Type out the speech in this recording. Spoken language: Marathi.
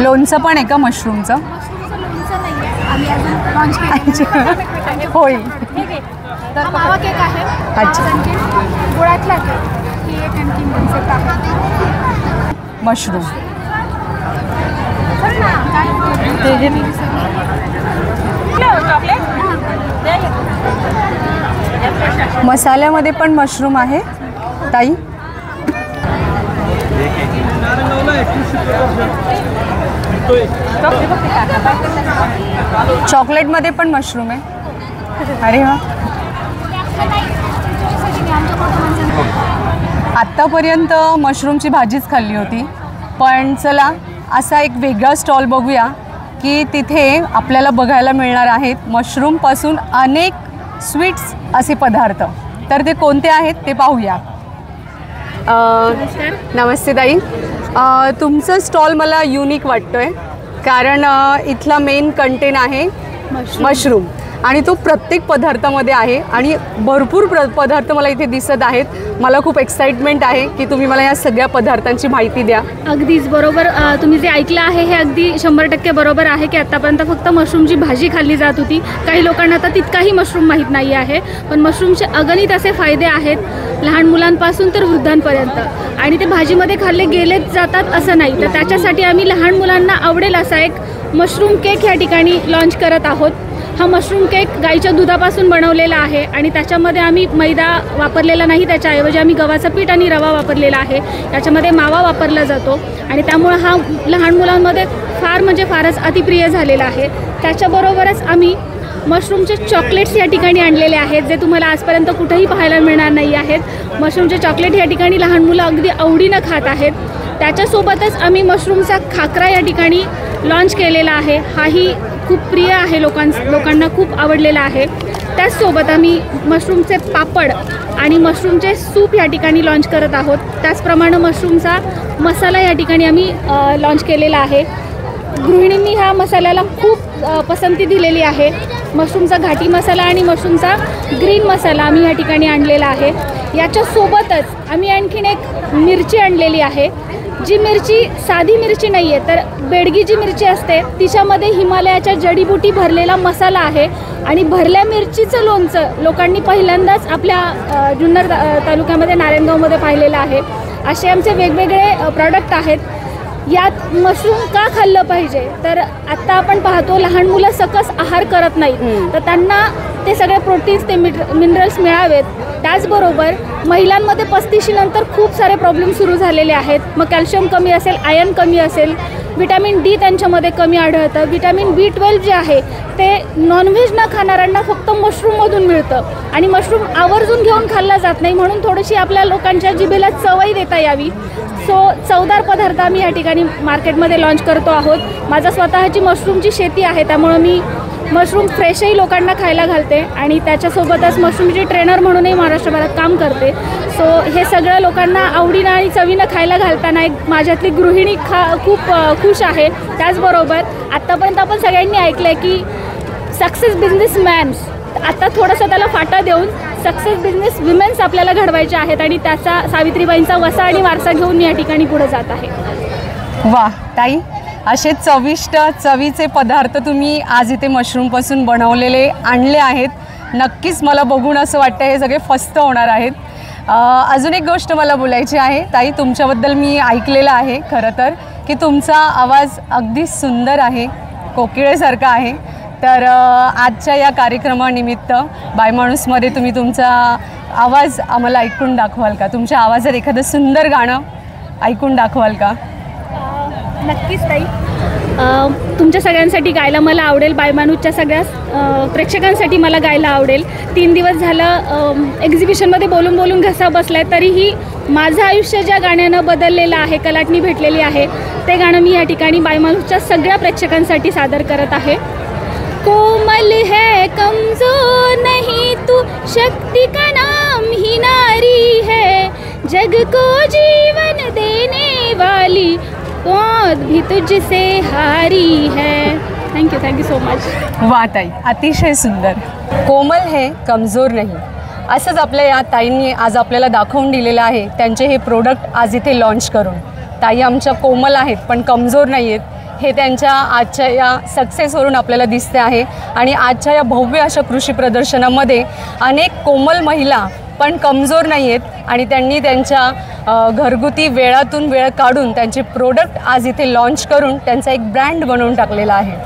लोणचं पण आहे का मशरूमचं? लोणचं नाही आहे, आम्ही अजून लॉन्च केलं होईल. तर मावा केक आहे. अच्छा. आणखी गुळातला केक ही एक आणखी कन्सेप्ट आहे. मशरूम मसाल्यामध्ये पण मशरूम आहे ताई. चॉकलेटमध्ये पण मशरूम आहे. अरे वा. आत्तापर्यंत मशरूमची भाजीच खाल्ली होती, पण चला असा एक वेगळा स्टॉल बघूया की तिथे आपल्याला बघायला मिळणार आहेत मशरूमपासून अनेक स्वीट्स असे पदार्थ. तर ते कोणते आहेत ते पाहूया. नमस्ते ताई. तुमचं स्टॉल मला युनिक वाटतोय कारण इथला मेन कंटेंट आहे मशरूम आणि तो प्रत्येक पदार्थामध्ये आहे आणि भरपूर पदार्थ मला इथे दिसत आहेत. मला खूप एक्साइटमेंट आहे की तुम्ही मला या सगळ्या पदार्थांची माहिती द्या. अगदीच बरोबर. तुम्ही जे ऐकलं आहे हे अगदी 100% बरोबर आहे की आत्तापर्यंत फक्त मशरूमची भाजी खाल्ली जात होती. काही लोकांना तर तितकाही मशरूम माहीत नाही आहे, पण मशरूमचे अगणित असे फायदे आहेत लहान मुलांपासून तर वृद्धांपर्यंत. आणि ते भाजीमध्ये खाल्ले गेलेच जातात असं नाही, तर त्याच्यासाठी आम्ही लहान मुलांना आवडेल असा एक मशरूम केक या ठिकाणी लॉन्च करत आहोत. हा मशरूम केक गाईच्या दुधापासून बनवलेला आहे आणि त्याच्यामध्ये आम्ही मैदा वापरलेला नाही, त्याच्याऐवजी आम्ही गव्हाचं पीठ आणि रवा वापरलेला आहे. याच्यामध्ये मावा वापरला जातो आणि त्यामुळं हा लहान मुलांमध्ये फार म्हणजे फारच अतिप्रिय झालेला आहे. त्याच्याबरोबरच आम्ही मशरूमचे चॉकलेट्स या ठिकाणी आणलेले आहेत जे तुम्हाला आजपर्यंत कुठेही पाहायला मिळणार नाही आहेत. मशरूमचे चॉकलेट या ठिकाणी लहान मुलं अगदी आवडीनं खात आहेत. त्याच्यासोबतच आम्ही मशरूमचा खाकरा या ठिकाणी लॉन्च केलेला आहे. हाही खूप प्रिय आहे, लोकांना खूप आवडलेला आहे. त्याचसोबत आम्ही मशरूमचे पापड आणि मशरूमचे सूप या ठिकाणी लॉन्च करत आहोत. त्याचप्रमाणे मशरूमचा मसाला या ठिकाणी आम्ही लॉन्च केलेला आहे. गृहिणींनी ह्या मसाल्याला खूप पसंती दिलेली आहे. मशरूमचा घाटी मसाला आणि मशरूमचा ग्रीन मसाला आम्ही या ठिकाणी आणलेला आहे. याच्यासोबतच आम्ही आणखीन एक मिरची आणलेली आहे, जी मिरची साधी मिरची नाही आहे तर बेडगी जी मिरची असते तिच्यामध्ये हिमालयाच्या जडीबुटी भरलेला मसाला आहे. आणि भरल्या मिरचीचं लोणचं लोकांनी पहिल्यांदाच आपल्या जुन्नर तालुक्यामध्ये नारायणगावमध्ये पाहिलेलं आहे. असे आमचे वेगवेगळे प्रॉडक्ट आहेत. यात मशरूम का खाल्लं पाहिजे तर आत्ता आपण पाहतो लहान मुलं सकस आहार करत नाहीत, तर त्यांना ते सगळे प्रोटीन्स ते मिनरल्स मिळावेत. त्याचबरोबर महिलांमध्ये 35 नंतर खूप सारे प्रॉब्लेम सुरू झालेले आहेत. मग कॅल्शियम कमी असेल, आयर्न कमी असेल, विटॅमिन डी त्यांच्यामध्ये कमी आढळतं. विटॅमिन B12 जे आहे ते नॉनव्हेज न खाणाऱ्यांना फक्त मशरूममधून मिळतं आणि मशरूम आवर्जून घेऊन खाल्ला जात नाही, म्हणून थोडीशी आपल्या लोकांच्या जिभेला चवही देता यावी. सो चवदार पदार्थ आम्ही या ठिकाणी मार्केटमध्ये लॉन्च करतो आहोत. माझा स्वतःची मशरूमची शेती आहे, त्यामुळं मी मशरूम फ्रेशही लोकांना खायला घालते आणि त्याच्यासोबतच मशरूमची ट्रेनर म्हणूनही महाराष्ट्रभरात काम करते. सो हे सगळं लोकांना आवडीनं आणि चवीनं खायला घालताना एक माझ्यातली गृहिणी खूप खुश आहे. त्याचबरोबर आत्तापर्यंत आपण सगळ्यांनी ऐकलं आहे की सक्सेस बिझनेसमॅन्स, आता थोडंसं त्याला फाटा देऊन सक्सेस बिझनेस विमेन्स आपल्याला घडवायचे आहेत आणि त्याचा सावित्रीबाईंचा वसा आणि वारसा घेऊन मी या ठिकाणी पुढे जात आहे. वा ताई, असे चविष्ट चवीचे पदार्थ तुम्ही आज इथे मशरूमपासून बनवलेले आणले आहेत. नक्कीच मला बघून असं वाटतं हे सगळे फस्त होणार आहेत. अजून एक गोष्ट मला बोलायची आहे ताई, तुमच्याबद्दल मी ऐकलेलं आहे खरं तर की तुमचा आवाज अगदी सुंदर आहे, कोकिळेसारखा आहे. तर आजच्या या कार्यक्रमानिमित्त बायमाणूसमध्ये तुम्ही तुमचा आवाज आम्हाला ऐकून दाखवाल का? तुमच्या आवाजात एखादं सुंदर गाणं ऐकून दाखवाल का? नक्कीच ताई, तुमच्या सगळ्यांसाठी गायला मला आवडेल. बायमाणूसच्या सगळ्या प्रेक्षकांसाठी मला गायला आवडेल. 3 दिवस झालं एक्झिबिशनमध्ये बोलून बोलून घसा बसलाय, तरीही माझं आयुष्य ज्या गाण्यानं बदललेलं आहे, कलाटणी भेटलेली आहे, ते गाणं मी या ठिकाणी बायमाणूसच्या सगळ्या प्रेक्षकांसाठी सादर करत आहे. कोमल है कमजोर नहीं तू, शक्ति का नाम ही नारी है, जग को जीवन देने वाली मौत भी तुझसे हारी है. Thank you so much. वा ताई, अतिशय सुंदर. कोमल है कमजोर नाही, असंच आपल्या या ताईंनी आज आपल्याला दाखवून दिलेलं आहे त्यांचे हे प्रोडक्ट आज इथे लॉन्च करून. ताई आमच्या कोमल आहेत पण कमजोर नाही आहेत हे त्यांच्या आजच्या या सक्सेसवरून आपल्याला दिसते आहे। आणि आजच्या या भव्य अशा कृषी प्रदर्शनामध्ये अनेक कोमल महिला पण कमजोर नाही आहेत आणि त्यांनी त्यांच्या घरगुती वेळातून वेळ काढून त्यांचे प्रोडक्ट आज इथे लॉन्च करून त्यांचा एक ब्रँड बनवून टाकलेला आहे।